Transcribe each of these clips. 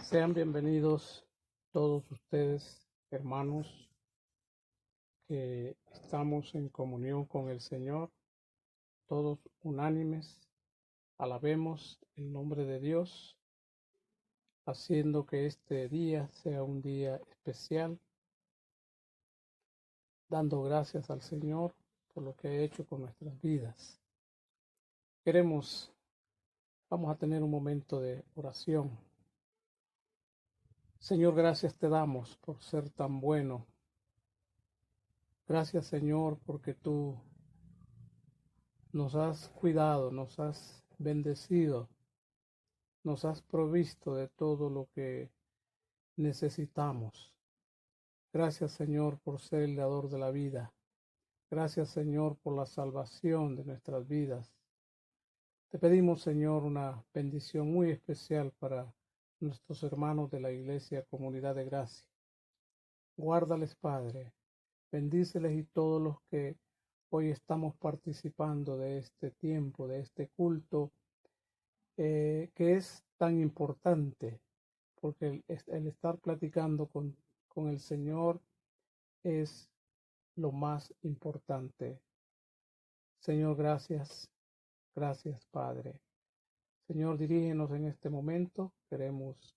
Sean bienvenidos todos ustedes, hermanos, que estamos en comunión con el Señor, todos unánimes, alabemos el nombre de Dios, haciendo que este día sea un día especial, dando gracias al Señor por lo que ha hecho con nuestras vidas. Vamos a tener un momento de oración. Señor, gracias te damos por ser tan bueno. Gracias, Señor, porque tú nos has cuidado, nos has bendecido, nos has provisto de todo lo que necesitamos. Gracias, Señor, por ser el dador de la vida. Gracias, Señor, por la salvación de nuestras vidas. Te pedimos, Señor, una bendición muy especial para nuestros hermanos de la Iglesia Comunidad de Gracia. Guárdales, Padre. Bendíceles y todos los que hoy estamos participando de este tiempo, de este culto, que es tan importante, porque el estar platicando con el Señor es lo más importante. Señor, gracias, gracias, Padre. Señor, dirígenos en este momento. Queremos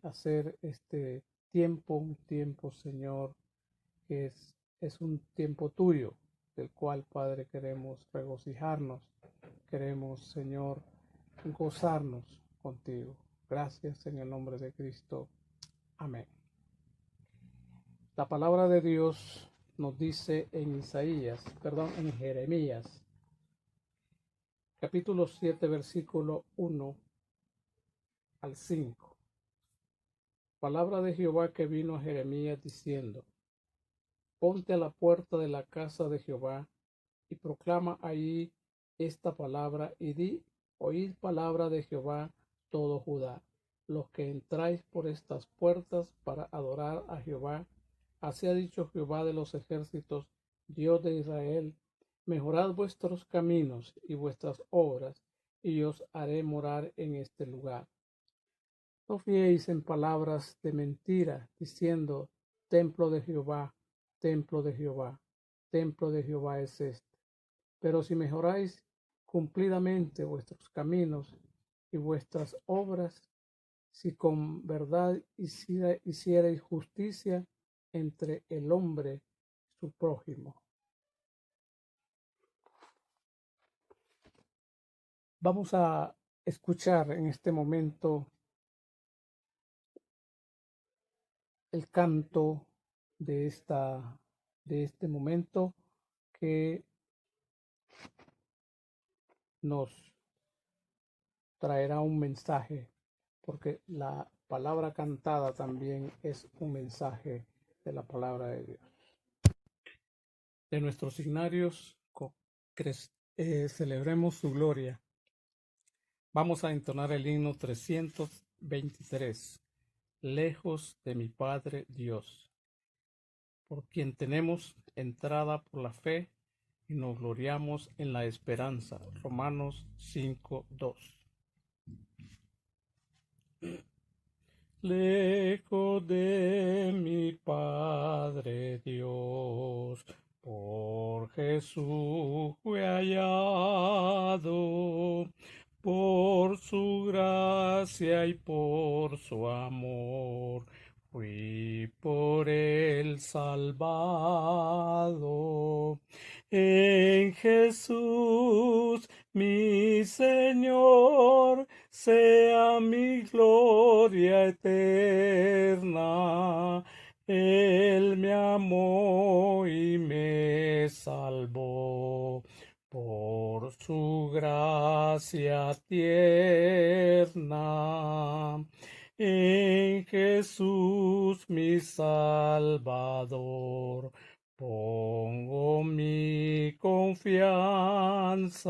hacer este tiempo, un tiempo, Señor, que es un tiempo tuyo, del cual, Padre, queremos regocijarnos. Queremos, Señor, gozarnos contigo. Gracias en el nombre de Cristo. Amén. La palabra de Dios nos dice en en Jeremías, capítulo 7, versículo 1 al 5. Palabra de Jehová que vino a Jeremías diciendo: Ponte a la puerta de la casa de Jehová y proclama allí esta palabra y di: Oíd palabra de Jehová todo Judá, los que entráis por estas puertas para adorar a Jehová. Así ha dicho Jehová de los ejércitos, Dios de Israel: mejorad vuestros caminos y vuestras obras, y os haré morar en este lugar. No fiéis en palabras de mentira, diciendo: templo de Jehová, templo de Jehová, templo de Jehová es este. Pero si mejoráis cumplidamente vuestros caminos y vuestras obras, si con verdad hicierais justicia entre el hombre y su prójimo. Vamos a escuchar en este momento el canto de este momento que nos traerá un mensaje, porque la palabra cantada también es un mensaje de la palabra de Dios. De nuestros signarios, celebremos su gloria. Vamos a entonar el himno 323, lejos de mi Padre Dios, por quien tenemos entrada por la fe y nos gloriamos en la esperanza. Romanos 5:2. Lejos de mi Padre Dios, por Jesús fue hallado, por su gracia y por su amor, fui por él salvado. En Jesús, mi Señor, sea mi gloria eterna. Él me amó y me salvó por su gracia tierna. En Jesús mi Salvador pongo mi confianza.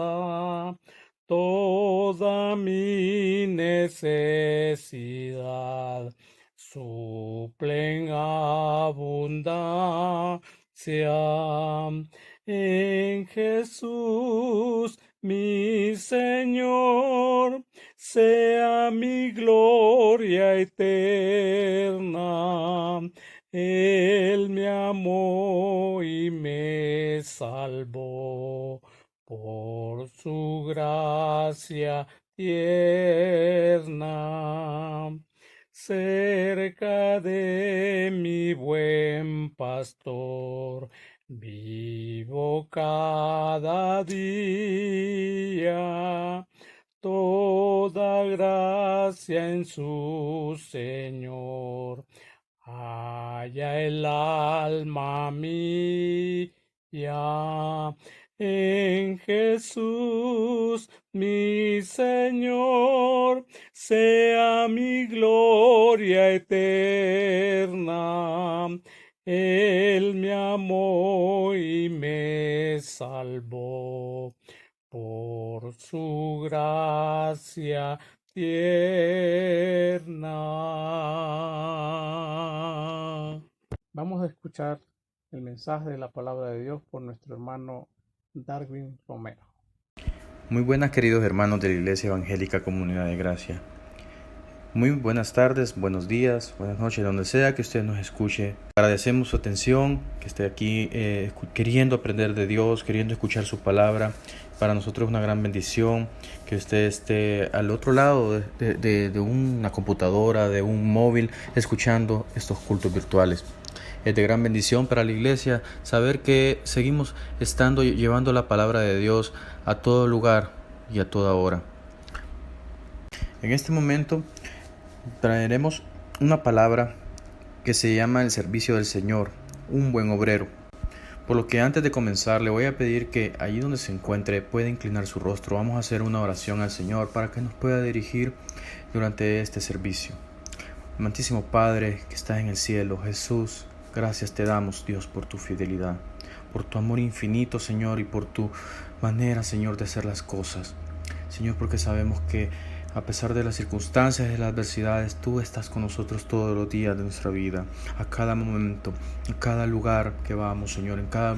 Toda mi necesidad suple en abundancia. En Jesús, mi Señor, sea mi gloria eterna. Él me amó y me salvó por su gracia tierna. Cerca de mi buen pastor vivo cada día. Toda gracia en su Señor haya el alma mía. En Jesús mi Señor sea mi gloria eterna. Él me amó y me salvó por su gracia tierna. Vamos a escuchar el mensaje de la palabra de Dios por nuestro hermano Darwin Romero. Muy buenas, queridos hermanos de la Iglesia Evangélica Comunidad de Gracia. Muy buenas tardes, buenos días, buenas noches, donde sea que usted nos escuche. Agradecemos su atención, que esté aquí queriendo aprender de Dios, queriendo escuchar su palabra. Para nosotros es una gran bendición que usted esté al otro lado de una computadora, de un móvil, escuchando estos cultos virtuales. Es de gran bendición para la iglesia saber que seguimos llevando la palabra de Dios a todo lugar y a toda hora. En este momento traeremos una palabra que se llama el servicio del Señor, un buen obrero. Por lo que antes de comenzar le voy a pedir que allí donde se encuentre pueda inclinar su rostro. Vamos a hacer una oración al Señor para que nos pueda dirigir durante este servicio. Amantísimo Padre que estás en el cielo, Jesús, gracias te damos, Dios, por tu fidelidad, por tu amor infinito, Señor, y por tu manera, Señor, de hacer las cosas. Señor, porque sabemos que a pesar de las circunstancias y de las adversidades, tú estás con nosotros todos los días de nuestra vida, a cada momento, en cada lugar que vamos, Señor, en cada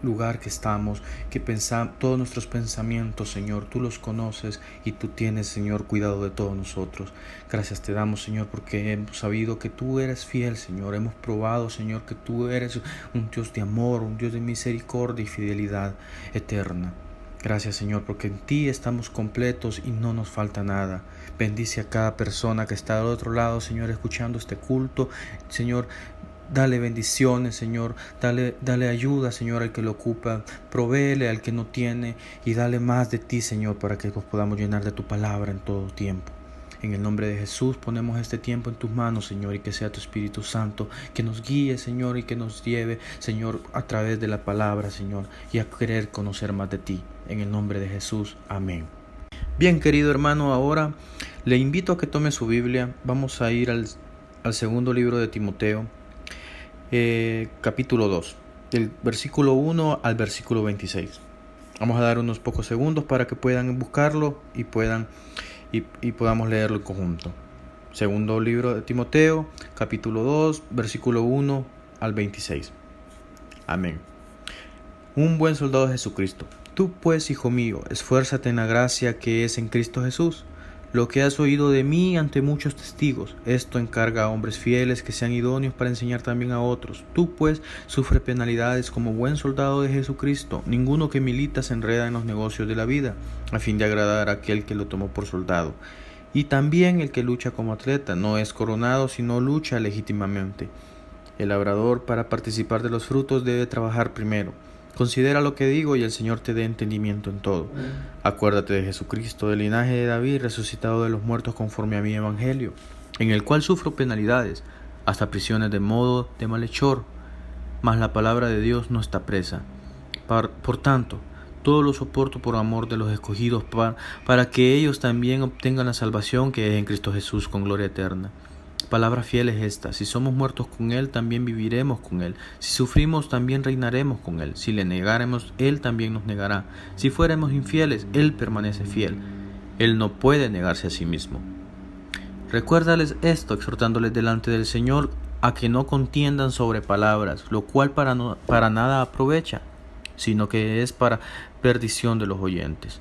lugar que estamos, que pensamos, todos nuestros pensamientos, Señor, tú los conoces y tú tienes, Señor, cuidado de todos nosotros. Gracias te damos, Señor, porque hemos sabido que tú eres fiel, Señor. Hemos probado, Señor, que tú eres un Dios de amor, un Dios de misericordia y fidelidad eterna. Gracias, Señor, porque en ti estamos completos y no nos falta nada. Bendice a cada persona que está al otro lado, Señor, escuchando este culto. Señor, dale bendiciones, Señor. Dale ayuda, Señor, al que lo ocupa. Provéele al que no tiene y dale más de ti, Señor, para que nos podamos llenar de tu palabra en todo tiempo. En el nombre de Jesús ponemos este tiempo en tus manos, Señor, y que sea tu Espíritu Santo que nos guíe, Señor, y que nos lleve, Señor, a través de la palabra, Señor, y a querer conocer más de ti. En el nombre de Jesús. Amén. Bien, querido hermano, ahora le invito a que tome su Biblia. Vamos a ir al segundo libro de Timoteo, capítulo 2, del versículo 1 al versículo 26. Vamos a dar unos pocos segundos para que puedan buscarlo y podamos leerlo en conjunto. Segundo libro de Timoteo, capítulo 2, versículo 1 al 26. Amén. Un buen soldado de Jesucristo. Tú pues, hijo mío, esfuérzate en la gracia que es en Cristo Jesús. Lo que has oído de mí ante muchos testigos, esto encarga a hombres fieles que sean idóneos para enseñar también a otros. Tú pues sufre penalidades como buen soldado de Jesucristo. Ninguno que milita se enreda en los negocios de la vida, a fin de agradar a aquel que lo tomó por soldado. Y también el que lucha como atleta no es coronado, sino lucha legítimamente. El labrador, para participar de los frutos, debe trabajar primero. Considera lo que digo y el Señor te dé entendimiento en todo. Acuérdate de Jesucristo, del linaje de David, resucitado de los muertos conforme a mi evangelio, en el cual sufro penalidades, hasta prisiones de modo de malhechor, mas la palabra de Dios no está presa. Por tanto, todo lo soporto por amor de los escogidos, para que ellos también obtengan la salvación que es en Cristo Jesús con gloria eterna. Palabra fiel es esta: si somos muertos con Él, también viviremos con Él. Si sufrimos, también reinaremos con Él. Si le negáremos, Él también nos negará. Si fuéramos infieles, Él permanece fiel. Él no puede negarse a sí mismo. Recuérdales esto, exhortándoles delante del Señor a que no contiendan sobre palabras, lo cual para nada aprovecha, sino que es para perdición de los oyentes.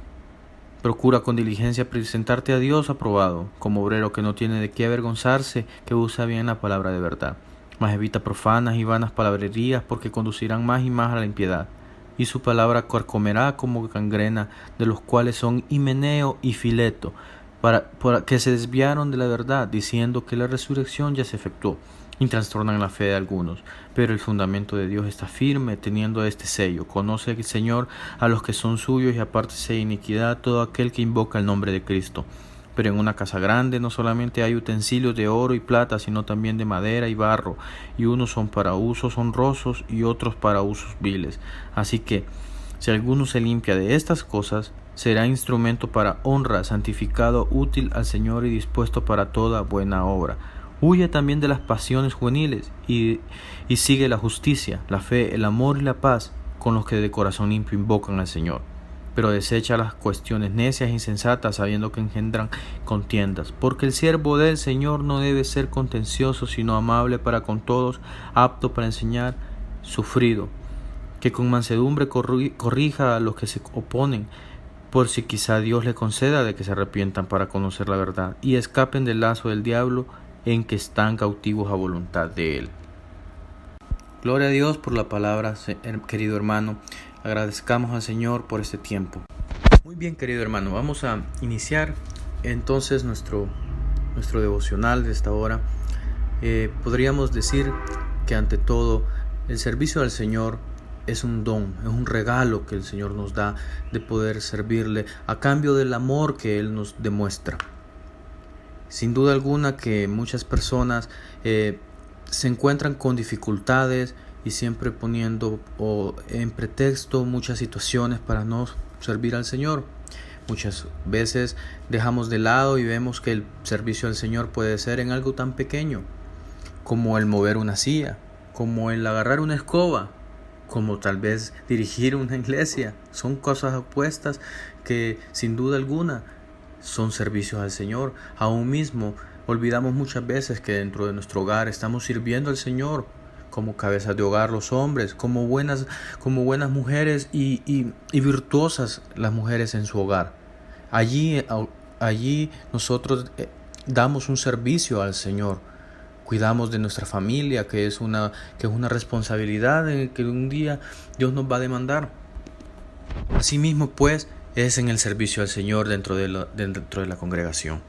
Procura con diligencia presentarte a Dios aprobado, como obrero que no tiene de qué avergonzarse, que usa bien la palabra de verdad. Mas evita profanas y vanas palabrerías, porque conducirán más y más a la impiedad. Y su palabra carcomerá como gangrena, de los cuales son Himeneo y Fileto, para que se desviaron de la verdad, diciendo que la resurrección ya se efectuó, y trastornan la fe de algunos. Pero el fundamento de Dios está firme, teniendo este sello: conoce el Señor a los que son suyos, y apártese de iniquidad todo aquel que invoca el nombre de Cristo. Pero en una casa grande no solamente hay utensilios de oro y plata, sino también de madera y barro, y unos son para usos honrosos y otros para usos viles. Así que, si alguno se limpia de estas cosas, será instrumento para honra, santificado, útil al Señor y dispuesto para toda buena obra. Huye también de las pasiones juveniles y sigue la justicia, la fe, el amor y la paz con los que de corazón limpio invocan al Señor. Pero desecha las cuestiones necias e insensatas, sabiendo que engendran contiendas. Porque el siervo del Señor no debe ser contencioso, sino amable para con todos, apto para enseñar, sufrido, que con mansedumbre corrija a los que se oponen, por si quizá Dios le conceda de que se arrepientan para conocer la verdad, y escapen del lazo del diablo, en que están cautivos a voluntad de Él. Gloria a Dios por la palabra, querido hermano. Agradezcamos al Señor por este tiempo. Muy bien, querido hermano, vamos a iniciar entonces nuestro devocional de esta hora. Podríamos decir que ante todo el servicio al Señor es un don, es un regalo que el Señor nos da de poder servirle a cambio del amor que Él nos demuestra. Sin duda alguna que muchas personas se encuentran con dificultades y siempre poniendo en pretexto muchas situaciones para no servir al Señor. Muchas veces dejamos de lado y vemos que el servicio al Señor puede ser en algo tan pequeño como el mover una silla, como el agarrar una escoba, como tal vez dirigir una iglesia. Son cosas opuestas que sin duda alguna son servicios al Señor. Aún mismo olvidamos muchas veces que dentro de nuestro hogar estamos sirviendo al Señor como cabezas de hogar los hombres, como buenas mujeres y virtuosas las mujeres en su hogar. Allí nosotros damos un servicio al Señor. Cuidamos de nuestra familia, que es una responsabilidad que un día Dios nos va a demandar. Asimismo, pues, es en el servicio al Señor dentro de la congregación.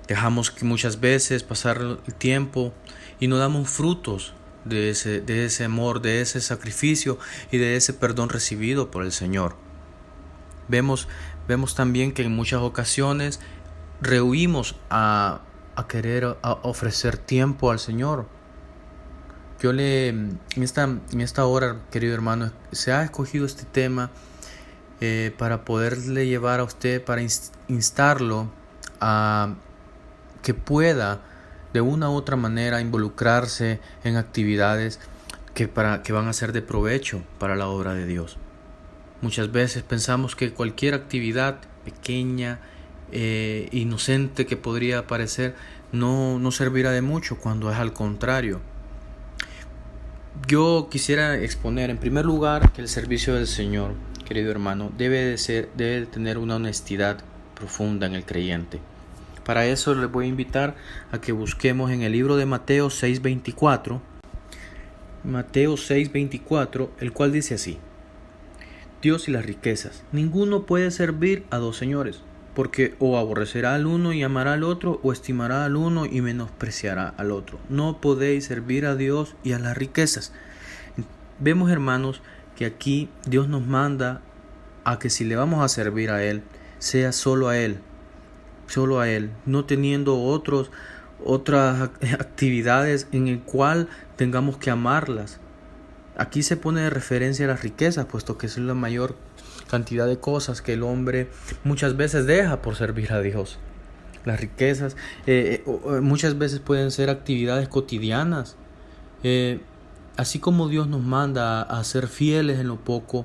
Dejamos que muchas veces pasar el tiempo y no damos frutos de ese amor, de ese sacrificio y de ese perdón recibido por el Señor. Vemos también que en muchas ocasiones rehuimos a querer ofrecer tiempo al Señor. En esta hora, querido hermano, se ha escogido este tema para poderle llevar a usted, para instarlo a que pueda de una u otra manera involucrarse en actividades que van a ser de provecho para la obra de Dios. Muchas veces pensamos que cualquier actividad pequeña, inocente que podría parecer, no servirá de mucho, cuando es al contrario. Yo quisiera exponer en primer lugar que el servicio del Señor, querido hermano, debe de tener una honestidad profunda en el creyente. Para eso les voy a invitar a que busquemos en el libro de Mateo 6:24, el cual dice así: Dios y las riquezas. Ninguno puede servir a dos señores, porque o aborrecerá al uno y amará al otro, o estimará al uno y menospreciará al otro. No podéis servir a Dios y a las riquezas. Vemos, hermanos, que aquí Dios nos manda a que si le vamos a servir a Él, sea solo a Él, no teniendo otras actividades en el cual tengamos que amarlas. Aquí se pone de referencia a las riquezas, puesto que es la mayor cantidad de cosas que el hombre muchas veces deja por servir a Dios. Las riquezas muchas veces pueden ser actividades cotidianas. Así como Dios nos manda a ser fieles en lo poco,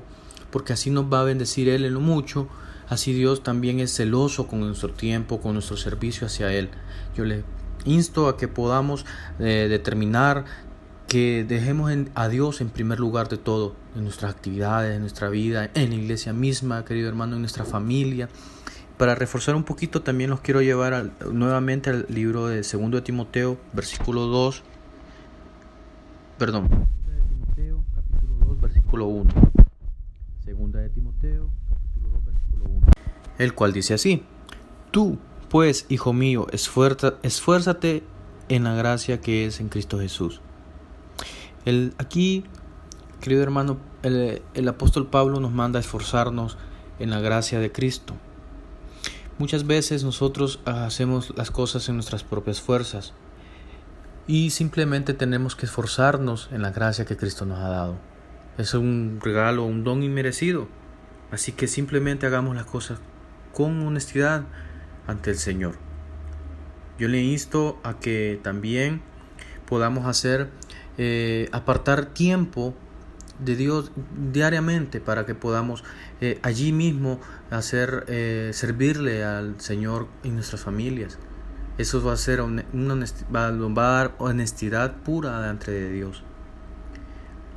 porque así nos va a bendecir Él en lo mucho, así Dios también es celoso con nuestro tiempo, con nuestro servicio hacia Él. Yo le insto a que podamos determinar que dejemos a Dios en primer lugar de todo, en nuestras actividades, en nuestra vida, en la iglesia misma, querido hermano, en nuestra familia, para reforzar un poquito, también los quiero llevar nuevamente al libro de 2 de Timoteo, versículo 2. Perdón. 2 de Timoteo, capítulo 2, versículo 1. 2 de Timoteo, capítulo 2, versículo 1. El cual dice así: Tú, pues, hijo mío, esfuérzate en la gracia que es en Cristo Jesús. Aquí, querido hermano, el apóstol Pablo nos manda a esforzarnos en la gracia de Cristo. Muchas veces nosotros hacemos las cosas en nuestras propias fuerzas y simplemente tenemos que esforzarnos en la gracia que Cristo nos ha dado. Es un regalo, un don inmerecido. Así que simplemente hagamos las cosas con honestidad ante el Señor. Yo le insto a que también podamos apartar tiempo de Dios diariamente para que podamos allí mismo servirle al Señor en nuestras familias. Eso va a ser va a dar honestidad pura delante de Dios.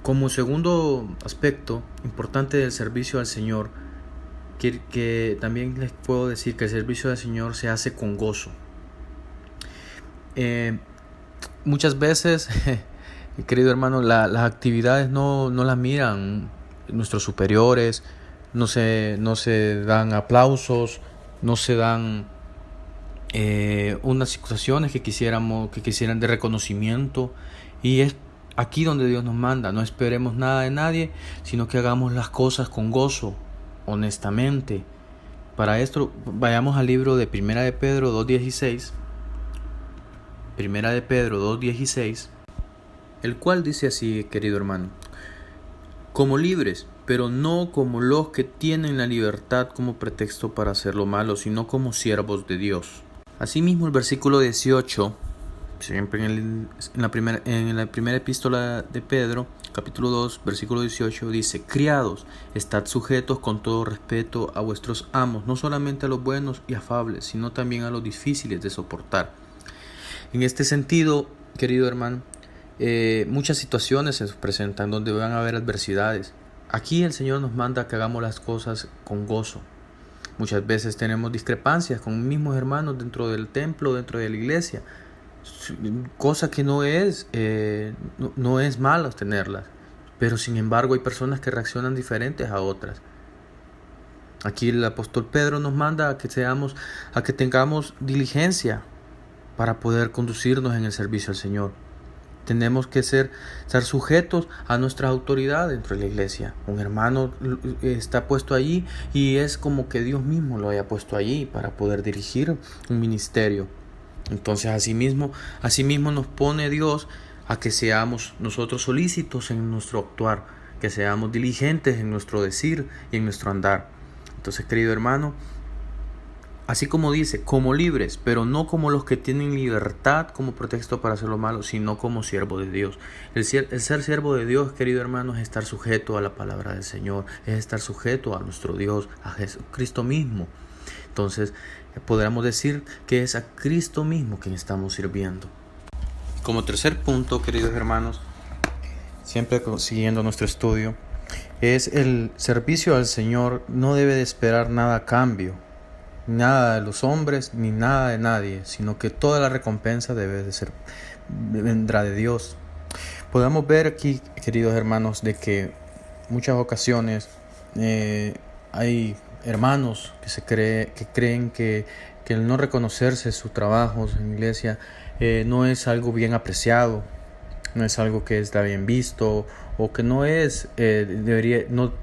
Como segundo aspecto importante del servicio al Señor, que también les puedo decir que el servicio al Señor se hace con gozo. Muchas veces, querido hermano, las actividades no las miran nuestros superiores, no se dan aplausos, no se dan unas situaciones que quisieran de reconocimiento, y es aquí donde Dios nos manda. No esperemos nada de nadie, sino que hagamos las cosas con gozo, honestamente. Para esto vayamos al libro de Primera de Pedro 2:16. Primera de Pedro 2:16, el cual dice así, querido hermano: como libres, pero no como los que tienen la libertad como pretexto para hacer lo malo, sino como siervos de Dios. Asimismo, el versículo 18, siempre en la primera epístola de Pedro, capítulo 2, versículo 18, dice: criados, estad sujetos con todo respeto a vuestros amos, no solamente a los buenos y afables, sino también a los difíciles de soportar. En este sentido, querido hermano, muchas situaciones se presentan donde van a haber adversidades. Aquí el Señor nos manda que hagamos las cosas con gozo. Muchas veces tenemos discrepancias con mismos hermanos dentro del templo, dentro de la iglesia, cosa que no es malo tenerlas, pero sin embargo hay personas que reaccionan diferentes a otras. Aquí el apóstol Pedro nos manda a que tengamos diligencia para poder conducirnos en el servicio al Señor. Tenemos que estar sujetos a nuestra autoridad dentro de la iglesia. Un hermano está puesto allí y es como que Dios mismo lo haya puesto allí para poder dirigir un ministerio. Entonces asimismo nos pone Dios a que seamos nosotros solícitos en nuestro actuar, que seamos diligentes en nuestro decir y en nuestro andar. Entonces, querido hermano, así como dice, como libres, pero no como los que tienen libertad como pretexto para hacer lo malo, sino como siervos de Dios. El ser siervo de Dios, querido hermano, es estar sujeto a la palabra del Señor, es estar sujeto a nuestro Dios, a Jesucristo mismo. Entonces, podríamos decir que es a Cristo mismo quien estamos sirviendo. Como tercer punto, queridos hermanos, siempre siguiendo nuestro estudio, es el servicio al Señor no debe de esperar nada a cambio. Nada de los hombres ni nada de nadie, sino que toda la recompensa vendrá de Dios. Podemos ver aquí, queridos hermanos, de que muchas ocasiones hay hermanos que creen que el no reconocerse sus trabajos en la iglesia no es algo bien apreciado, no es algo que está bien visto, o que no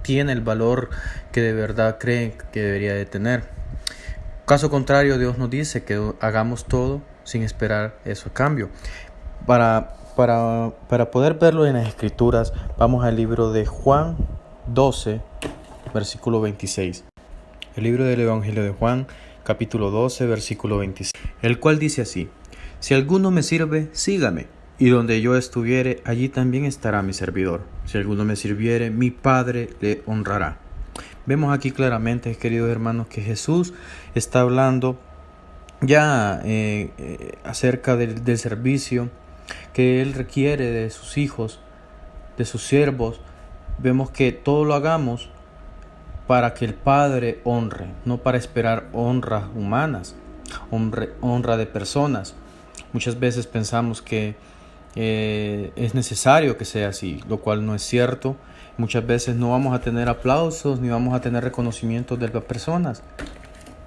tiene el valor que de verdad creen que debería de tener. Caso contrario, Dios nos dice que hagamos todo sin esperar eso a cambio. Para poder verlo en las Escrituras, vamos al libro de Juan 12, versículo 26. El libro del Evangelio de Juan, capítulo 12, versículo 26. El cual dice así: si alguno me sirve, sígame, y donde yo estuviere, allí también estará mi servidor. Si alguno me sirviere, mi Padre le honrará. Vemos aquí claramente, queridos hermanos, que Jesús está hablando ya acerca del servicio que Él requiere de sus hijos, de sus siervos. Vemos que todo lo hagamos para que el Padre honre, no para esperar honras humanas, honra de personas. Muchas veces pensamos que es necesario que sea así, lo cual no es cierto. Muchas veces no vamos a tener aplausos ni vamos a tener reconocimientos de las personas.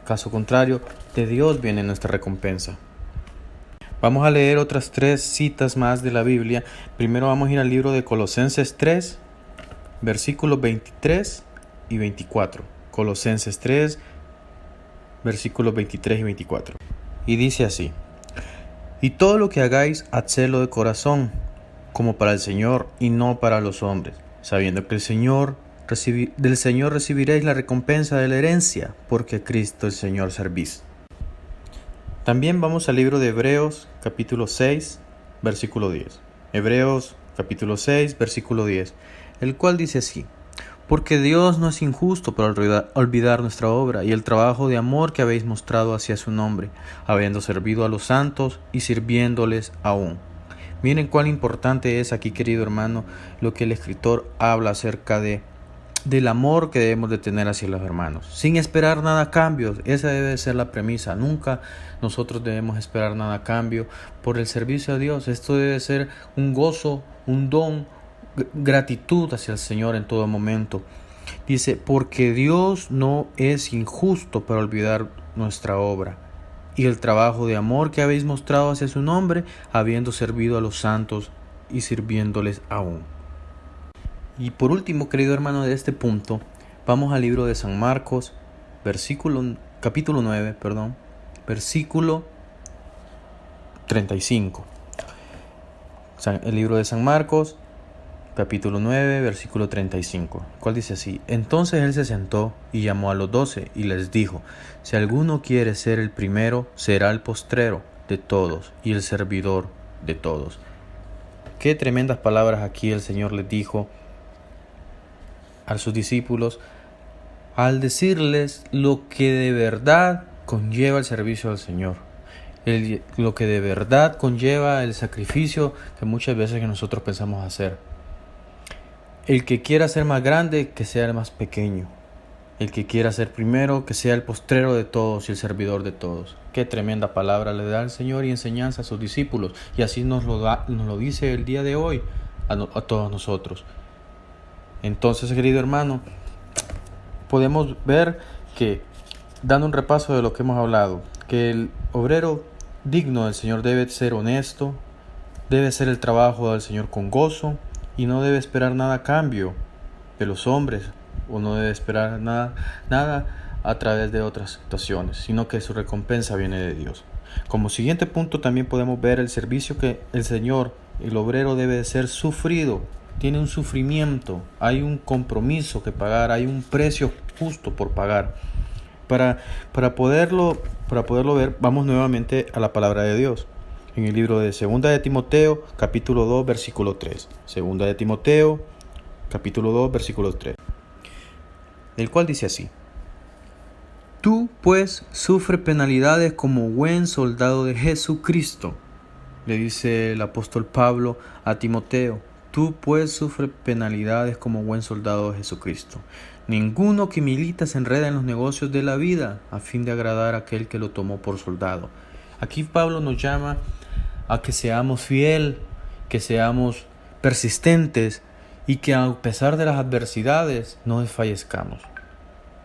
Caso contrario, de Dios viene nuestra recompensa. Vamos a leer otras 3 citas más de la Biblia. Primero vamos a ir al libro de Colosenses 3, versículos 23 y 24. Colosenses 3, versículos 23 y 24. Y dice así: y todo lo que hagáis, hacedlo de corazón, como para el Señor y no para los hombres, sabiendo que del Señor recibiréis la recompensa de la herencia, porque a Cristo el Señor servís. También vamos al libro de Hebreos, capítulo 6, versículo 10. Hebreos, capítulo 6, versículo 10, el cual dice así: porque Dios no es injusto para olvidar nuestra obra y el trabajo de amor que habéis mostrado hacia su nombre, habiendo servido a los santos y sirviéndoles aún. Miren cuán importante es aquí, querido hermano, lo que el escritor habla acerca del amor que debemos de tener hacia los hermanos, sin esperar nada a cambio. Esa debe ser la premisa. Nunca nosotros debemos esperar nada a cambio por el servicio a Dios. Esto debe ser un gozo, un don, gratitud hacia el Señor en todo momento. Dice, porque Dios no es injusto para olvidar nuestra obra y el trabajo de amor que habéis mostrado hacia su nombre, habiendo servido a los santos y sirviéndoles aún. Y por último, querido hermano, de este punto, vamos al libro de San Marcos, capítulo 9, versículo 35. El libro de San Marcos, capítulo 9, versículo 35, cual dice así: entonces él se sentó y llamó a los 12 y les dijo: si alguno quiere ser el primero, será el postrero de todos y el servidor de todos. Qué tremendas palabras aquí el Señor les dijo a sus discípulos al decirles lo que de verdad conlleva el servicio al Señor, lo que de verdad conlleva el sacrificio que muchas veces que nosotros pensamos hacer. El que quiera ser más grande, que sea el más pequeño. El que quiera ser primero, que sea el postrero de todos y el servidor de todos. Qué tremenda palabra le da el Señor y enseñanza a sus discípulos. Y así nos lo dice el día de hoy a todos nosotros. Entonces, querido hermano, podemos ver que, dando un repaso de lo que hemos hablado, que el obrero digno del Señor debe ser honesto, debe hacer el trabajo del Señor con gozo y no debe esperar nada a cambio de los hombres, o no debe esperar nada a través de otras situaciones, sino que su recompensa viene de Dios. Como siguiente punto también podemos ver el servicio que el Señor, el obrero, debe de ser sufrido. Tiene un sufrimiento, hay un compromiso que pagar, hay un precio justo por pagar. Para poderlo ver, vamos nuevamente a la palabra de Dios. En el libro de 2 de Timoteo, capítulo 2, versículo 3. 2 de Timoteo, capítulo 2, versículo 3. El cual dice así: tú, pues, sufre penalidades como buen soldado de Jesucristo. Le dice el apóstol Pablo a Timoteo: tú, pues, sufre penalidades como buen soldado de Jesucristo. Ninguno que milita se enreda en los negocios de la vida a fin de agradar a aquel que lo tomó por soldado. Aquí Pablo nos llama a que seamos fieles, que seamos persistentes y que a pesar de las adversidades no desfallezcamos.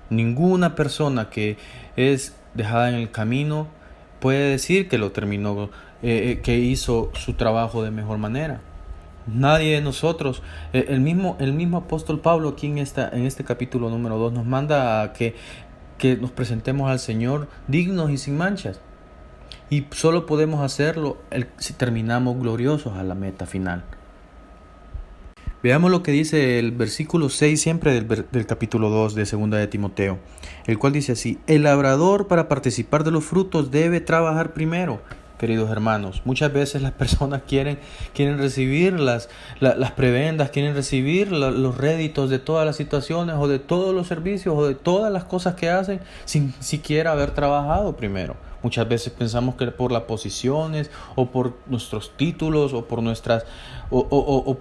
Ninguna persona que es dejada en el camino puede decir que lo terminó, que hizo su trabajo de mejor manera. Nadie de nosotros, el mismo apóstol Pablo aquí en este capítulo número 2 nos manda a que nos presentemos al Señor dignos y sin manchas. Y solo podemos hacerlo si terminamos gloriosos a la meta final. Veamos lo que dice el versículo 6 siempre del capítulo 2 de 2 de Timoteo, el cual dice así: el labrador, para participar de los frutos, debe trabajar primero. Queridos hermanos, muchas veces las personas quieren recibir las prebendas, quieren recibir los réditos de todas las situaciones o de todos los servicios o de todas las cosas que hacen sin siquiera haber trabajado primero. Muchas veces pensamos que por las posiciones o por nuestros títulos o por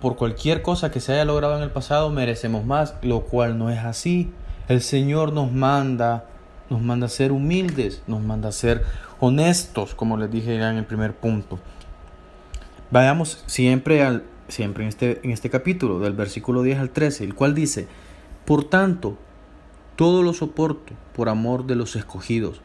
por cualquier cosa que se haya logrado en el pasado merecemos más, lo cual no es así. El Señor nos manda a ser humildes, nos manda a ser honestos, como les dije ya en el primer punto. Vayamos siempre en este capítulo, del versículo 10 al 13, el cual dice: por tanto, todo lo soporto por amor de los escogidos,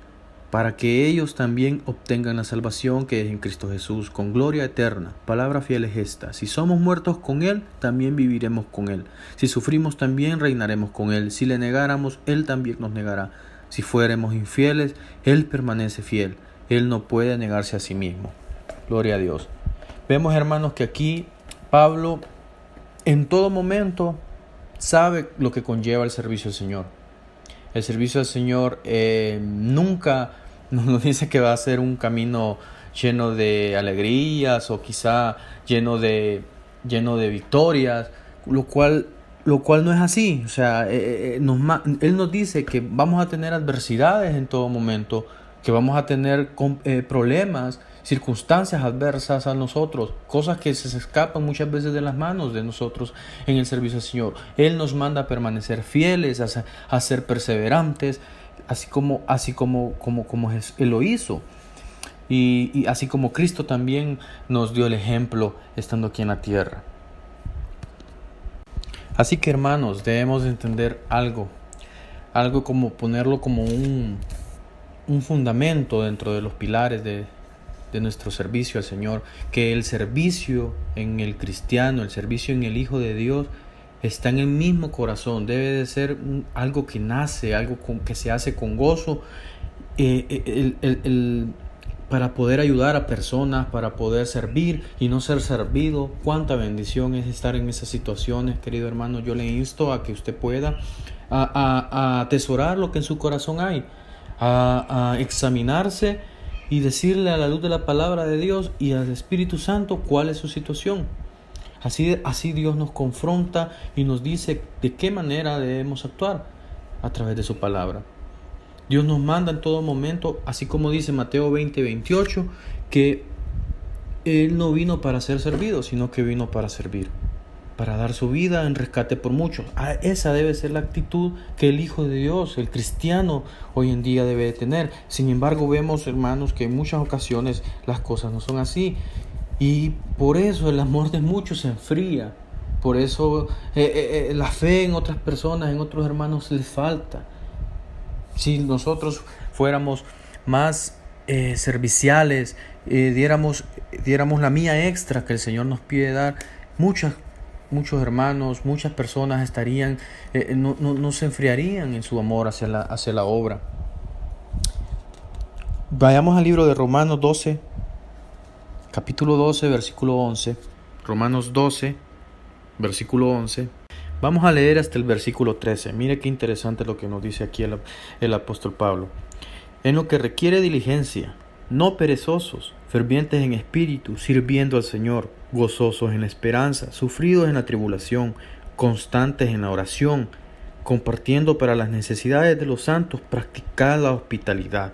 para que ellos también obtengan la salvación que es en Cristo Jesús, con gloria eterna. Palabra fiel es esta: si somos muertos con Él, también viviremos con Él. Si sufrimos, también reinaremos con Él. Si le negáramos, Él también nos negará. Si fuéramos infieles, Él permanece fiel. Él no puede negarse a sí mismo. Gloria a Dios. Vemos, hermanos, que aquí Pablo en todo momento sabe lo que conlleva el servicio al Señor. El servicio al Señor nunca nos dice que va a ser un camino lleno de alegrías o quizá lleno de victorias, lo cual no es así. O sea, Él nos dice que vamos a tener adversidades en todo momento, que vamos a tener problemas, circunstancias adversas a nosotros, cosas que se escapan muchas veces de las manos de nosotros en el servicio al Señor. Él nos manda a permanecer fieles, a ser perseverantes, así como Él lo hizo. Y así como Cristo también nos dio el ejemplo estando aquí en la tierra. Así que, hermanos, debemos entender algo como ponerlo como un fundamento dentro de los pilares de nuestro servicio al Señor, que el servicio en el cristiano, el servicio en el Hijo de Dios está en el mismo corazón. Debe de ser algo que nace, algo que se hace con gozo, para poder ayudar a personas, para poder servir y no ser servido. Cuánta bendición es estar en esas situaciones, querido hermano. Yo le insto a que usted pueda a atesorar lo que en su corazón hay, a examinarse y decirle a la luz de la palabra de Dios y al Espíritu Santo cuál es su situación. Así Dios nos confronta y nos dice de qué manera debemos actuar a través de su palabra. Dios nos manda en todo momento, así como dice Mateo 20:28, que Él no vino para ser servido, sino que vino para servir, para dar su vida en rescate por muchos. Esa debe ser la actitud que el Hijo de Dios, el cristiano, hoy en día debe de tener. Sin embargo, vemos, hermanos, que en muchas ocasiones las cosas no son así. Y por eso el amor de muchos se enfría. Por eso la fe en otras personas, en otros hermanos les falta. Si nosotros fuéramos más serviciales, diéramos la mía extra que el Señor nos pide dar, muchos hermanos, muchas personas estarían, no se enfriarían en su amor hacia la obra. Vayamos al libro de Romanos 12, capítulo 12, versículo 11. Romanos 12, versículo 11. Vamos a leer hasta el versículo 13. Mire qué interesante lo que nos dice aquí el apóstol Pablo. En lo que requiere diligencia, no perezosos, fervientes en espíritu, sirviendo al Señor, gozosos en la esperanza, sufridos en la tribulación, constantes en la oración, compartiendo para las necesidades de los santos, practicad la hospitalidad.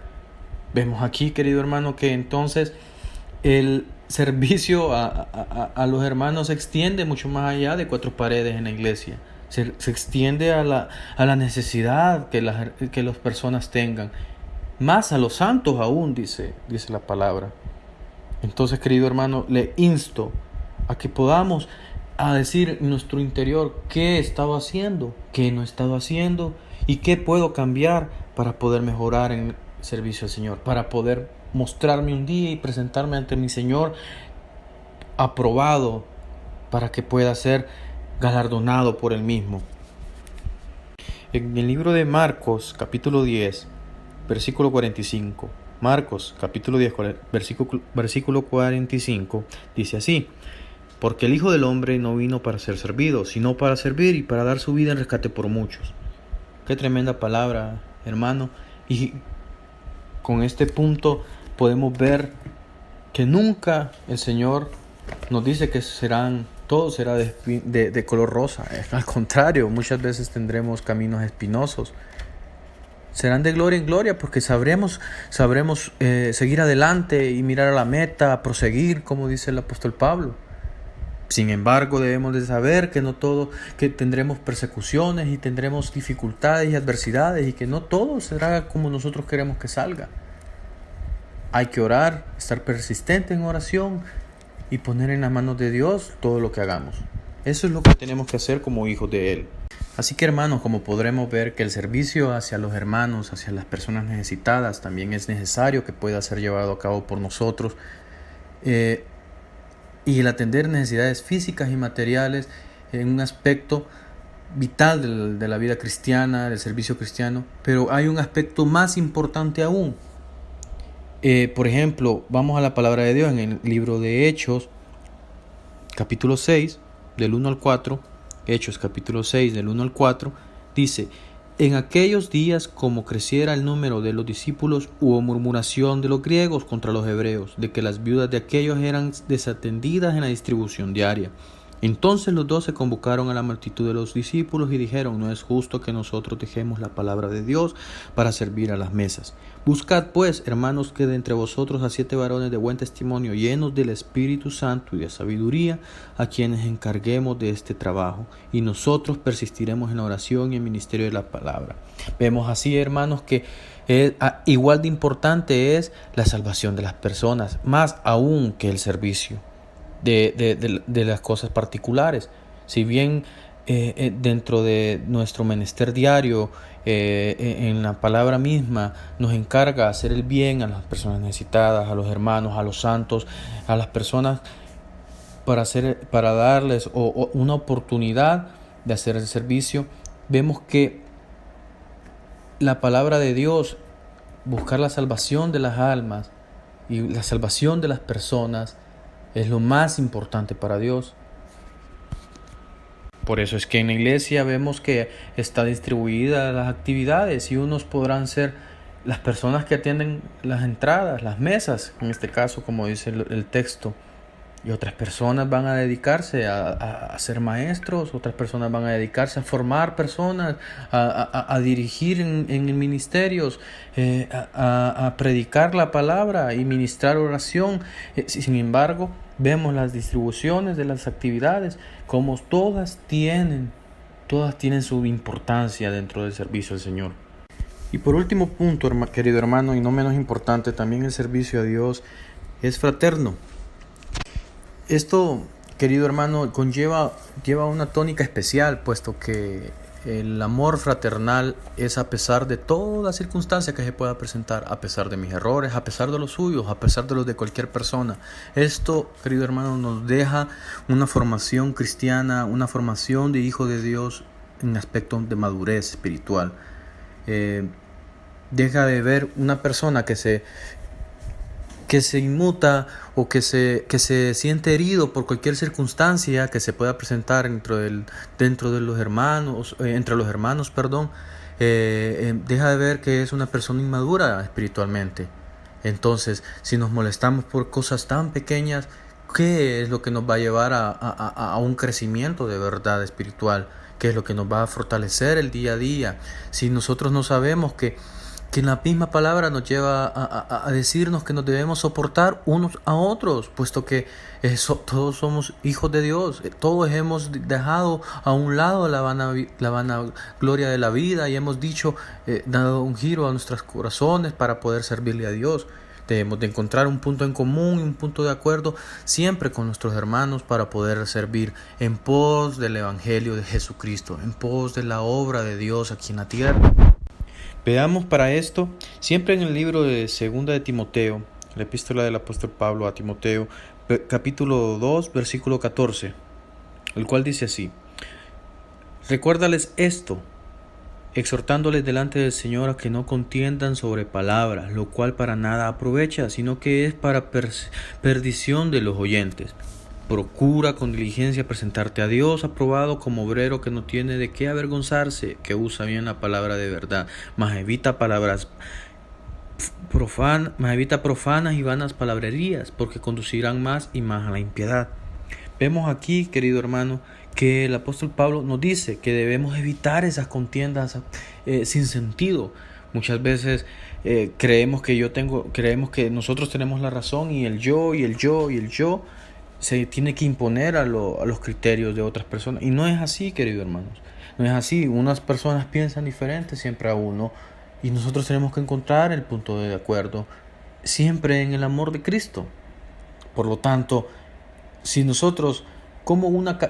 Vemos aquí, querido hermano, que entonces el servicio a los hermanos se extiende mucho más allá de cuatro paredes en la iglesia. Se extiende a la necesidad que las personas tengan. Más a los santos aún, dice la palabra. Entonces, querido hermano, le insto a que podamos a decir en nuestro interior qué he estado haciendo, qué no he estado haciendo y qué puedo cambiar para poder mejorar en el servicio al Señor, para poder mostrarme un día y presentarme ante mi Señor aprobado, para que pueda ser galardonado por Él mismo. En el libro de Marcos, capítulo 10, versículo 45, Marcos, capítulo 10, versículo 45, dice así: porque el Hijo del Hombre no vino para ser servido, sino para servir y para dar su vida en rescate por muchos. Qué tremenda palabra, hermano. Y con este punto podemos ver que nunca el Señor nos dice que todo será de color rosa. Al contrario, muchas veces tendremos caminos espinosos. Serán de gloria en gloria porque sabremos seguir adelante y mirar a la meta, proseguir, como dice el apóstol Pablo. Sin embargo, debemos de saber que no todo, que tendremos persecuciones y tendremos dificultades y adversidades y que no todo será como nosotros queremos que salga. Hay que orar, estar persistente en oración y poner en las manos de Dios todo lo que hagamos. Eso es lo que tenemos que hacer como hijos de Él. Así que, hermanos, como podremos ver que el servicio hacia los hermanos, hacia las personas necesitadas, también es necesario que pueda ser llevado a cabo por nosotros. Y el atender necesidades físicas y materiales en un aspecto vital de la vida cristiana, del servicio cristiano. Pero hay un aspecto más importante aún. Por ejemplo, vamos a la palabra de Dios en el libro de Hechos, capítulo 6, del 1 al 4. Hechos, capítulo 6, del 1 al 4, dice: en aquellos días, como creciera el número de los discípulos, hubo murmuración de los griegos contra los hebreos, de que las viudas de aquellos eran desatendidas en la distribución diaria. Entonces los 12 convocaron a la multitud de los discípulos y dijeron: no es justo que nosotros dejemos la palabra de Dios para servir a las mesas. Buscad pues, hermanos, que de entre vosotros a 7 varones de buen testimonio, llenos del Espíritu Santo y de sabiduría, a quienes encarguemos de este trabajo, y nosotros persistiremos en la oración y el ministerio de la palabra. Vemos así, hermanos, que igual de importante es la salvación de las personas, más aún que el servicio de las cosas particulares. Si bien dentro de nuestro menester diario, en la palabra misma nos encarga hacer el bien a las personas necesitadas, a los hermanos, a los santos, a las personas, para darles una oportunidad de hacer el servicio, vemos que la palabra de Dios, buscar la salvación de las almas y la salvación de las personas, es lo más importante para Dios. Por eso es que en la iglesia vemos que está distribuida las actividades y unos podrán ser las personas que atienden las entradas, las mesas, en este caso, como dice el texto. Y otras personas van a dedicarse a ser maestros, otras personas van a dedicarse a formar personas, a dirigir en ministerios, a predicar la palabra y ministrar oración. Sin embargo, vemos las distribuciones de las actividades, como todas tienen su importancia dentro del servicio al Señor. Y por último punto, querido hermano, y no menos importante, también el servicio a Dios es fraterno. Esto, querido hermano, lleva una tónica especial, puesto que el amor fraternal es a pesar de toda circunstancia que se pueda presentar, a pesar de mis errores, a pesar de los suyos, a pesar de los de cualquier persona. Esto, querido hermano, nos deja una formación cristiana, una formación de hijo de Dios en aspecto de madurez espiritual. Deja de ver una persona que se inmuta o que se siente herido por cualquier circunstancia que se pueda presentar dentro de los hermanos, entre los hermanos, deja de ver que es una persona inmadura espiritualmente. Entonces, si nos molestamos por cosas tan pequeñas, ¿qué es lo que nos va a llevar a un crecimiento de verdad espiritual? ¿Qué es lo que nos va a fortalecer el día a día? Si nosotros no sabemos que la misma palabra nos lleva a decirnos que nos debemos soportar unos a otros, puesto que todos somos hijos de Dios, todos hemos dejado a un lado la vanagloria de la vida y hemos dado un giro a nuestros corazones para poder servirle a Dios. Debemos de encontrar un punto en común y un punto de acuerdo siempre con nuestros hermanos para poder servir en pos del Evangelio de Jesucristo, en pos de la obra de Dios aquí en la tierra. Veamos para esto, siempre en el libro de 2 de Timoteo, la epístola del apóstol Pablo a Timoteo, capítulo 2, versículo 14, el cual dice así: recuérdales esto, exhortándoles delante del Señor a que no contiendan sobre palabras, lo cual para nada aprovecha, sino que es para perdición de los oyentes. Procura con diligencia presentarte a Dios aprobado como obrero que no tiene de qué avergonzarse, que usa bien la palabra de verdad, mas evita profanas y vanas palabrerías, porque conducirán más y más a la impiedad. Vemos aquí, querido hermano, que el apóstol Pablo nos dice que debemos evitar esas contiendas sin sentido. Muchas veces creemos que nosotros tenemos la razón y el yo. se tiene que imponer a los criterios de otras personas. Y no es así, queridos hermanos. No es así. Unas personas piensan diferente siempre a uno. Y nosotros tenemos que encontrar el punto de acuerdo siempre en el amor de Cristo. Por lo tanto, si nosotros,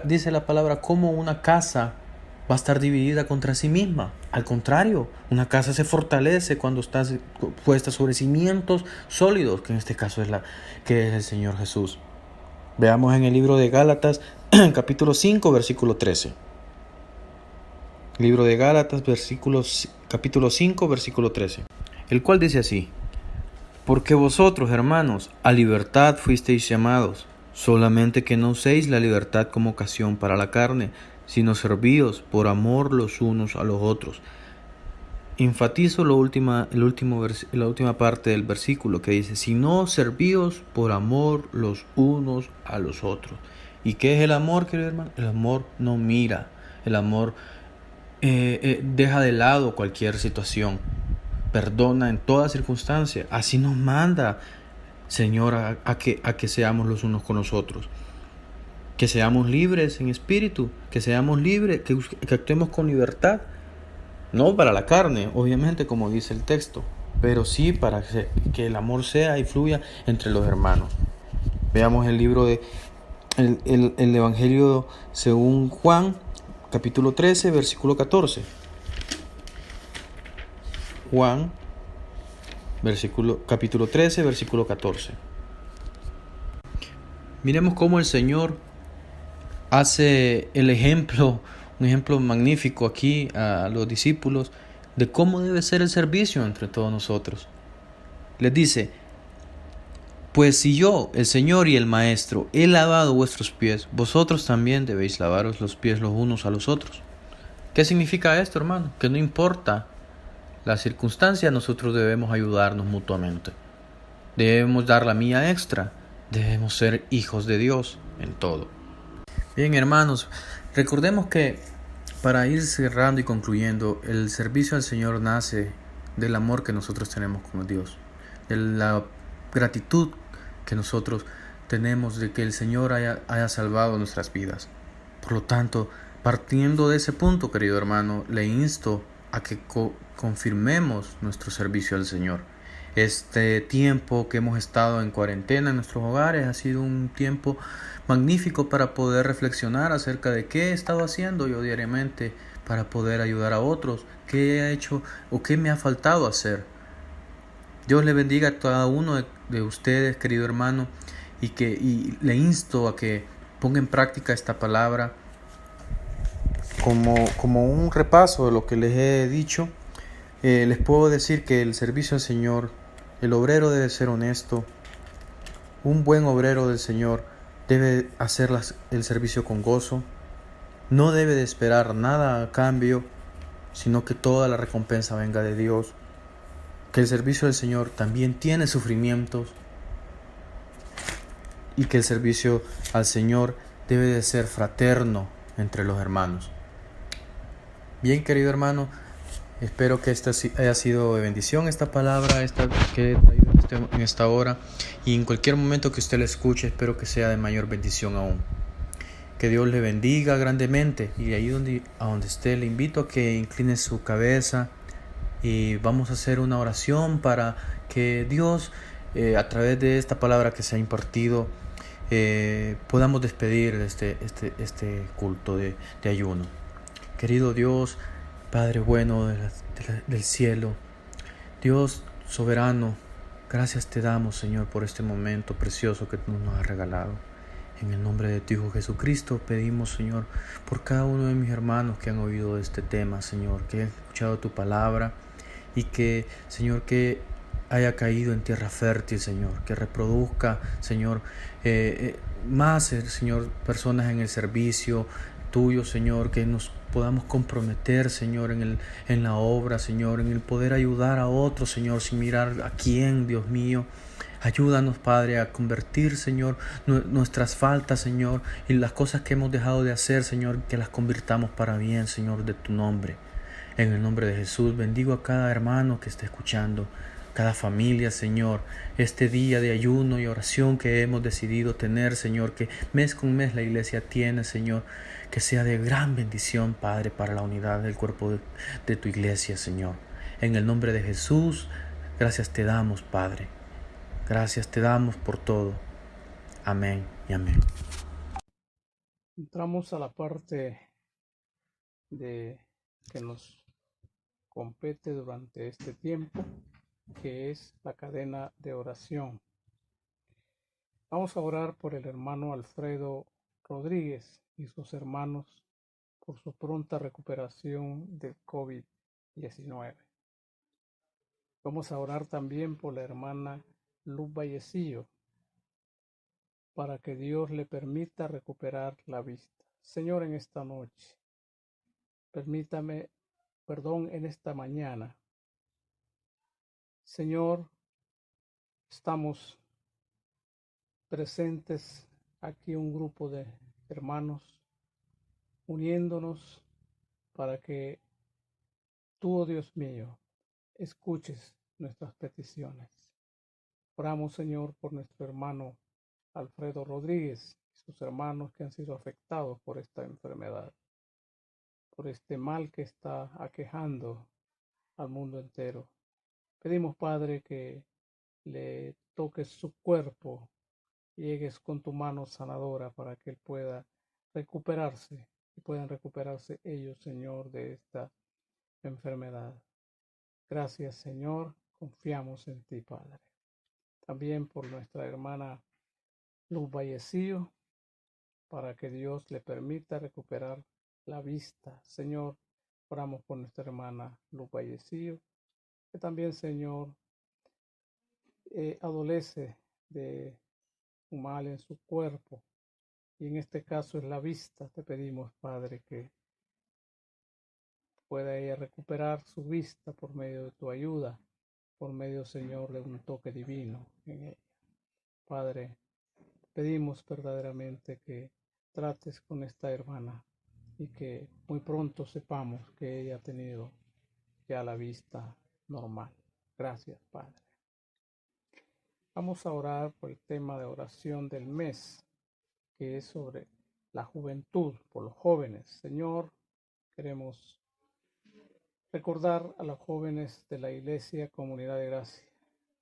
dice la palabra, como una casa va a estar dividida contra sí misma. Al contrario, una casa se fortalece cuando está puesta sobre cimientos sólidos, que en este caso que es el Señor Jesús. Veamos en el libro de Gálatas, capítulo 5, versículo 13. Libro de Gálatas, capítulo 5, versículo 13. El cual dice así: porque vosotros, hermanos, a libertad fuisteis llamados, solamente que no uséis la libertad como ocasión para la carne, sino servíos por amor los unos a los otros. Enfatizo la última parte del versículo que dice: sino servíos por amor los unos a los otros. ¿Y qué es el amor, querido hermano? El amor no mira, el amor deja de lado cualquier situación, perdona en toda circunstancia. Así nos manda, Señor, a que seamos los unos con los otros. Que seamos libres en espíritu, que seamos libres, que actuemos con libertad. No para la carne, obviamente, como dice el texto, pero sí para que el amor sea y fluya entre los hermanos. Veamos el libro de el Evangelio según Juan, capítulo 13, versículo 14. Juan, capítulo 13, versículo 14. Miremos cómo el Señor hace un ejemplo magnífico aquí a los discípulos de cómo debe ser el servicio entre todos nosotros. Les dice: pues si yo, el Señor y el Maestro, he lavado vuestros pies, vosotros también debéis lavaros los pies los unos a los otros. ¿Qué significa esto, hermano? Que no importa la circunstancia, nosotros debemos ayudarnos mutuamente. Debemos dar la mía extra. Debemos ser hijos de Dios en todo. Bien, hermanos, recordemos que para ir cerrando y concluyendo, el servicio al Señor nace del amor que nosotros tenemos con Dios, de la gratitud que nosotros tenemos de que el Señor haya salvado nuestras vidas. Por lo tanto, partiendo de ese punto, querido hermano, le insto a que confirmemos nuestro servicio al Señor. Este tiempo que hemos estado en cuarentena en nuestros hogares ha sido un tiempo magnífico para poder reflexionar acerca de qué he estado haciendo yo diariamente para poder ayudar a otros, qué he hecho o qué me ha faltado hacer. Dios le bendiga a cada uno de ustedes, querido hermano, y le insto a que ponga en práctica esta palabra como un repaso de lo que les he dicho. Les puedo decir que el servicio al Señor, el obrero debe ser honesto. Un buen obrero del Señor debe hacer el servicio con gozo. No debe de esperar nada a cambio, sino que toda la recompensa venga de Dios. Que el servicio del Señor también tiene sufrimientos y que el servicio al Señor debe de ser fraterno entre los hermanos. Bien, querido hermano, espero que esta haya sido de bendición esta palabra que he traído en esta hora, y en cualquier momento que usted la escuche, espero que sea de mayor bendición aún. Que Dios le bendiga grandemente, y ahí a donde esté le invito a que incline su cabeza y vamos a hacer una oración para que Dios, a través de esta palabra que se ha impartido, podamos despedir este culto de ayuno. Querido Dios, Padre bueno del cielo, Dios soberano, gracias te damos, Señor, por este momento precioso que tú nos has regalado. En el nombre de tu Hijo Jesucristo pedimos, Señor, por cada uno de mis hermanos que han oído este tema, Señor, que han escuchado tu palabra y que, Señor, que haya caído en tierra fértil, Señor, que reproduzca, Señor, más, Señor, personas en el servicio tuyo, Señor, que nos podamos comprometer, Señor, en la obra, Señor, en el poder ayudar a otros, Señor, sin mirar a quién, Dios mío. Ayúdanos, Padre, a convertir, Señor, nuestras faltas, Señor, y las cosas que hemos dejado de hacer, Señor, que las convirtamos para bien, Señor, de tu nombre. En el nombre de Jesús, bendigo a cada hermano que esté escuchando. cada familia, Señor, este día de ayuno y oración que hemos decidido tener, Señor, que mes con mes la iglesia tiene, Señor, que sea de gran bendición, Padre, para la unidad del cuerpo de tu iglesia, Señor. En el nombre de Jesús, gracias te damos, Padre. Gracias te damos por todo. Amén y amén. Entramos a la parte de que nos compete durante este tiempo, que es la cadena de oración. Vamos a orar por el hermano Alfredo Rodríguez y sus hermanos por su pronta recuperación del COVID-19. Vamos a orar también por la hermana Luz Vallecillo para que Dios le permita recuperar la vista. Señor, en esta noche, en esta mañana, Señor, estamos presentes aquí un grupo de hermanos uniéndonos para que tú, oh Dios mío, escuches nuestras peticiones. Oramos, Señor, por nuestro hermano Alfredo Rodríguez y sus hermanos que han sido afectados por esta enfermedad, por este mal que está aquejando al mundo entero. Pedimos, Padre, que le toques su cuerpo, llegues con tu mano sanadora para que él pueda recuperarse y puedan recuperarse ellos, Señor, de esta enfermedad. Gracias, Señor, confiamos en ti, Padre. También por nuestra hermana Luz Vallecillo, para que Dios le permita recuperar la vista. Señor, oramos por nuestra hermana Luz Vallecillo, que también, Señor, adolece de un mal en su cuerpo, y en este caso es la vista. Te pedimos, Padre, que pueda ella recuperar su vista por medio de tu ayuda, por medio, Señor, de un toque divino en ella. Padre, pedimos verdaderamente que trates con esta hermana y que muy pronto sepamos que ella ha tenido ya la vista normal. Gracias, Padre. Vamos a orar por el tema de oración del mes, que es sobre la juventud, por los jóvenes. Señor, queremos recordar a los jóvenes de la Iglesia Comunidad de Gracia,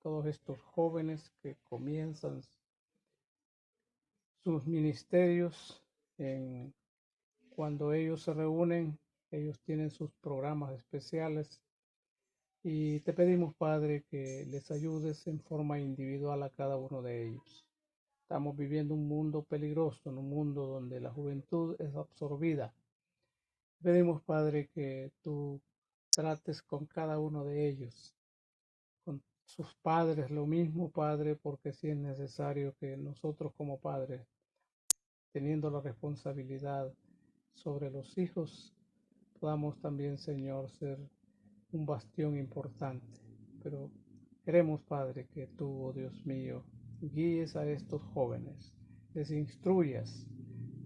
todos estos jóvenes que comienzan sus ministerios cuando ellos se reúnen, ellos tienen sus programas especiales y te pedimos, Padre, que les ayudes en forma individual a cada uno de ellos. Estamos viviendo un mundo peligroso, en un mundo donde la juventud es absorbida. Pedimos, Padre, que tú trates con cada uno de ellos, con sus padres lo mismo, Padre, porque si es necesario que nosotros como padres, teniendo la responsabilidad sobre los hijos, podamos también, Señor, ser un bastión importante. Pero queremos, Padre, que tú, oh Dios mío, guíes a estos jóvenes, les instruyas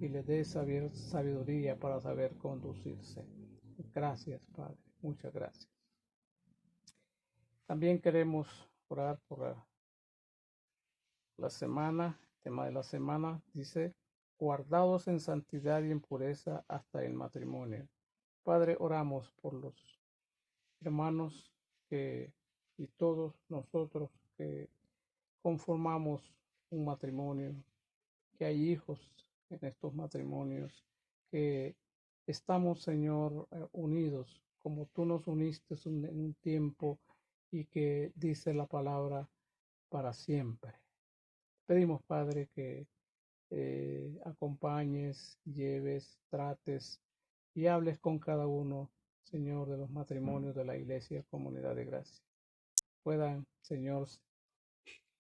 y les des sabiduría para saber conducirse. Gracias, Padre. Muchas gracias. También queremos orar por la semana. El tema de la semana dice: guardados en santidad y en pureza hasta el matrimonio. Padre, oramos por los hermanos y todos nosotros que conformamos un matrimonio, que hay hijos en estos matrimonios, que estamos, Señor, unidos como tú nos uniste en un tiempo y que dice la palabra para siempre. Pedimos, Padre, que acompañes, lleves, trates y hables con cada uno, Señor, de los matrimonios de la Iglesia Comunidad de Gracia. Puedan, Señor,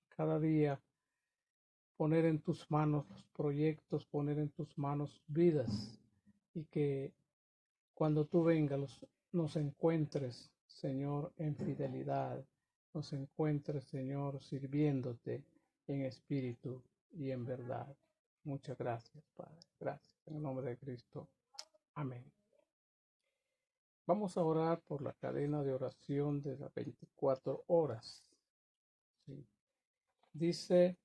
cada día poner en tus manos los proyectos, poner en tus manos vidas, y que cuando tú vengas nos encuentres, Señor, en fidelidad, nos encuentres, Señor, sirviéndote en espíritu y en verdad. Muchas gracias, Padre. Gracias. En el nombre de Cristo. Amén. Vamos a orar por la cadena de oración de las 24 horas. Sí. Dice,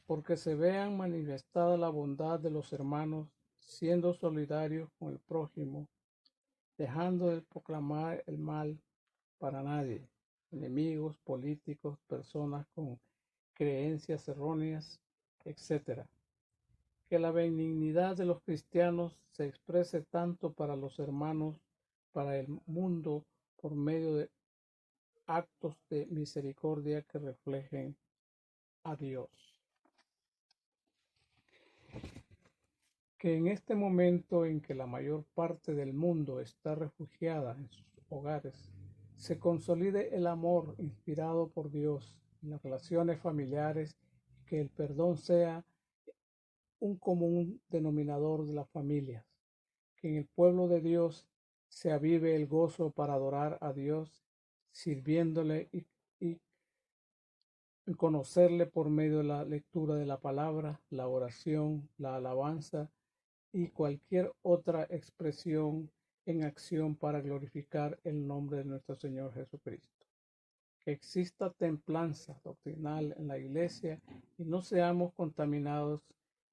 porque se vean manifestada la bondad de los hermanos, siendo solidarios con el prójimo, dejando de proclamar el mal para nadie, enemigos, políticos, personas con creencias erróneas, etc. Que la benignidad de los cristianos se exprese tanto para los hermanos, para el mundo, por medio de actos de misericordia que reflejen a Dios. Que en este momento en que la mayor parte del mundo está refugiada en sus hogares, se consolide el amor inspirado por Dios en las relaciones familiares y que el perdón sea un común denominador de las familias. Que en el pueblo de Dios se avive el gozo para adorar a Dios, sirviéndole y conocerle por medio de la lectura de la palabra, la oración, la alabanza y cualquier otra expresión en acción para glorificar el nombre de nuestro Señor Jesucristo. Que exista templanza doctrinal en la iglesia y no seamos contaminados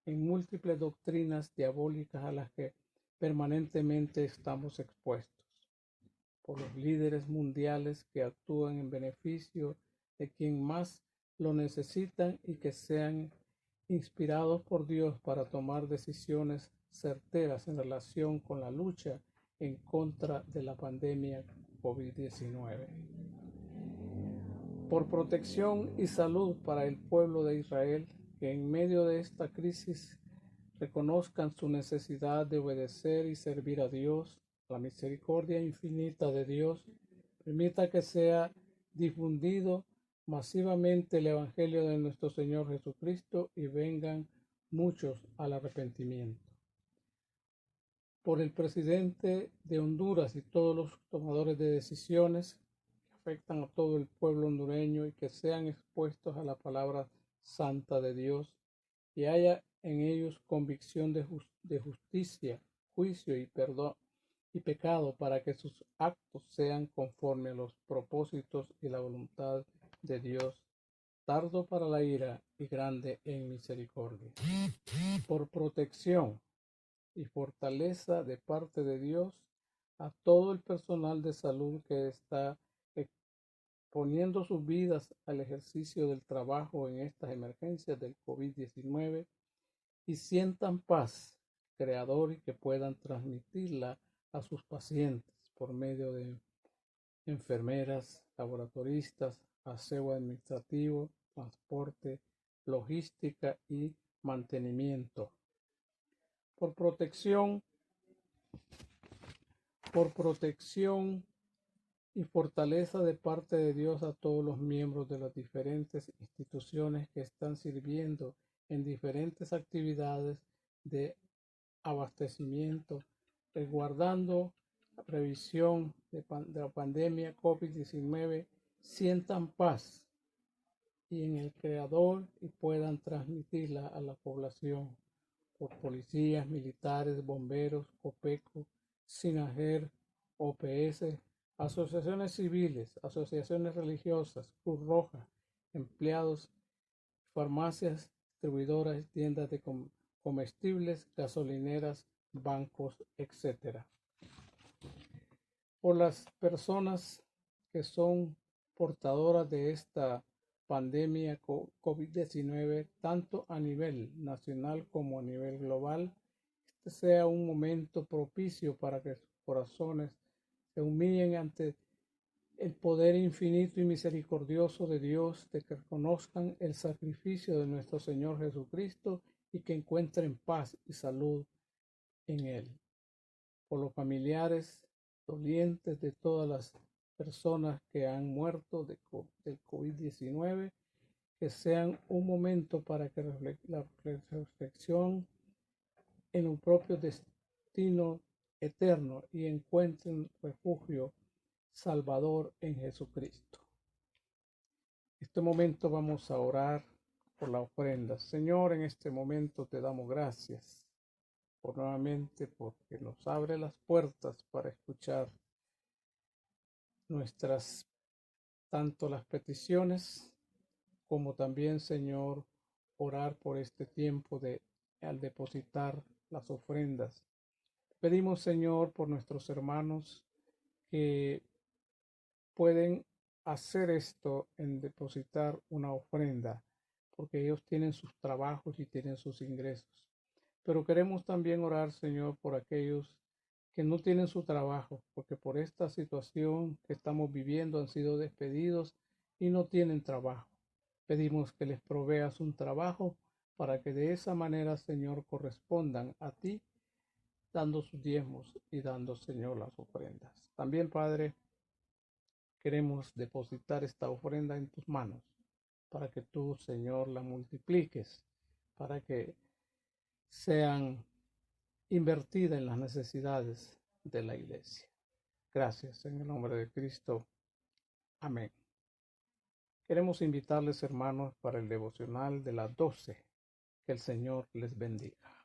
en múltiples doctrinas diabólicas a las que permanentemente estamos expuestos por los líderes mundiales que actúan en beneficio de quien más lo necesitan y que sean inspirados por Dios para tomar decisiones certeras en relación con la lucha en contra de la pandemia COVID-19. Por protección y salud para el pueblo de Israel, que en medio de esta crisis reconozcan su necesidad de obedecer y servir a Dios, la misericordia infinita de Dios, permita que sea difundido masivamente el Evangelio de nuestro Señor Jesucristo y vengan muchos al arrepentimiento. Por el presidente de Honduras y todos los tomadores de decisiones que afectan a todo el pueblo hondureño y que sean expuestos a la palabra santa de Dios y haya en ellos convicción de justicia, juicio y perdón y pecado para que sus actos sean conforme a los propósitos y la voluntad de Dios, tardo para la ira y grande en misericordia. Por protección y fortaleza de parte de Dios a todo el personal de salud que está poniendo sus vidas al ejercicio del trabajo en estas emergencias del COVID-19 y sientan paz creador y que puedan transmitirla a sus pacientes por medio de enfermeras, laboratoristas, aseo administrativo, transporte, logística y mantenimiento. Por protección y fortaleza de parte de Dios a todos los miembros de las diferentes instituciones que están sirviendo en diferentes actividades de abastecimiento, resguardando la previsión de la pandemia COVID-19, sientan paz y en el Creador y puedan transmitirla a la población por policías, militares, bomberos, COPECO, SINAGER, OPS, asociaciones civiles, asociaciones religiosas, Cruz Roja, empleados, farmacias, distribuidoras, tiendas de comestibles, gasolineras, bancos, etc. Por las personas que son portadoras de esta pandemia COVID-19, tanto a nivel nacional como a nivel global, este sea un momento propicio para que sus corazones se humillen ante el poder infinito y misericordioso de Dios, de que reconozcan el sacrificio de nuestro Señor Jesucristo y que encuentren paz y salud en Él. Por los familiares dolientes de todas las personas que han muerto del COVID-19, que sean un momento para que la reflexión en un propio destino eterno y encuentren refugio salvador en Jesucristo. En este momento vamos a orar por la ofrenda. Señor, en este momento te damos gracias por nuevamente porque nos abre las puertas para escuchar nuestras tanto las peticiones como también, Señor, orar por este tiempo al depositar las ofrendas. Pedimos, Señor, por nuestros hermanos que pueden hacer esto en depositar una ofrenda, porque ellos tienen sus trabajos y tienen sus ingresos. Pero queremos también orar, Señor, por aquellos que no tienen su trabajo, porque por esta situación que estamos viviendo han sido despedidos y no tienen trabajo. Pedimos que les proveas un trabajo para que de esa manera, Señor, correspondan a ti, dando sus diezmos y dando, Señor, las ofrendas. También, Padre, queremos depositar esta ofrenda en tus manos, para que tú, Señor, la multipliques, para que sean invertidas en las necesidades de la iglesia. Gracias, en el nombre de Cristo. Amén. Queremos invitarles, hermanos, para el devocional de las 12. Que el Señor les bendiga.